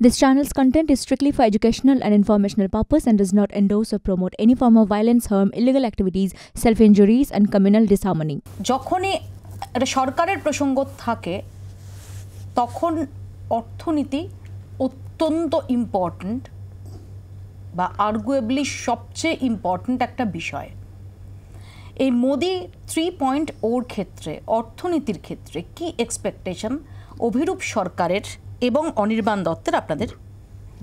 This channel's content is strictly for educational and informational purpose and does not endorse or promote any form of violence, harm, illegal activities, self-injuries and communal disharmony. যখনই একটা সরকারের প্রসঙ্গ থাকে তখন অর্থনীতি অত্যন্ত important বা arguably সবচেয়ে ইম্পর্ট্যান্ট একটা বিষয়। এই মোদি 3.0 ক্ষেত্রে অর্থনীতির ক্ষেত্রে কি এক্সপেকটেশন অভিরূপ সরকারের এবং অনির্বাণ দত্তের আপনাদের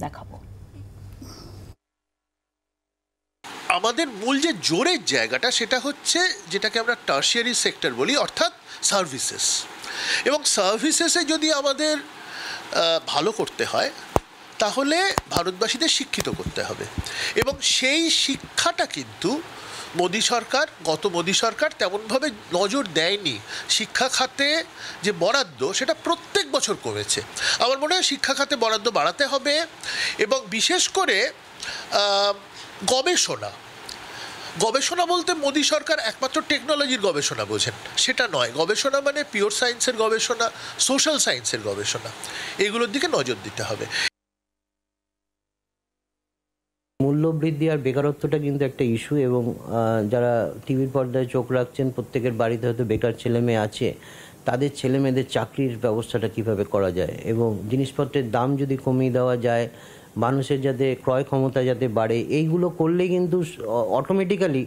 দেখাবো। আমাদের মূল যে জোরের জায়গাটা সেটা হচ্ছে যেটাকে আমরা টার্সিয়ারি সেক্টর বলি, অর্থাৎ সার্ভিসেস। এবং সার্ভিসেসে যদি আমাদের ভালো করতে হয় তাহলে ভারতবাসীদের শিক্ষিত করতে হবে, এবং সেই শিক্ষাটা কিন্তু গত মোদি সরকার তেমনভাবে নজর দেয়নি। শিক্ষা খাতে যে বরাদ্দ সেটা প্রত্যেক বছর কমেছে। আমার মনে হয় শিক্ষা খাতে বরাদ্দ বাড়াতে হবে, এবং বিশেষ করে গবেষণা বলতে মোদি সরকার একমাত্র টেকনোলজির গবেষণা বোঝেন, সেটা নয়। গবেষণা মানে পিওর সায়েন্সের গবেষণা, সোশ্যাল সায়েন্সের গবেষণা, এগুলোর দিকে নজর দিতে হবে। মূল্যবৃদ্ধি আর বেকারত্বটা কিন্তু একটা ইস্যু, এবং যারা টিভির পর্দায় চোখ রাখছেন প্রত্যেকের বাড়িতে হয়তো বেকার ছেলে মেয়ে আছে, তাদের ছেলে মেয়েদের চাকরির ব্যবস্থাটা কিভাবে করা যায়, এবং জিনিসপত্রের দাম যদি কমিয়ে দেওয়া যায়, মানুষের যাতে ক্রয় ক্ষমতা যাতে বাড়ে, এইগুলো করলে কিন্তু অটোমেটিক্যালি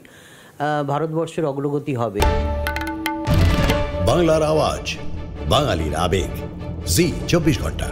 ভারতবর্ষের অগ্রগতি হবে। বাংলার আওয়াজ, বাঙালির আবেগ, জি 24 ঘন্টা।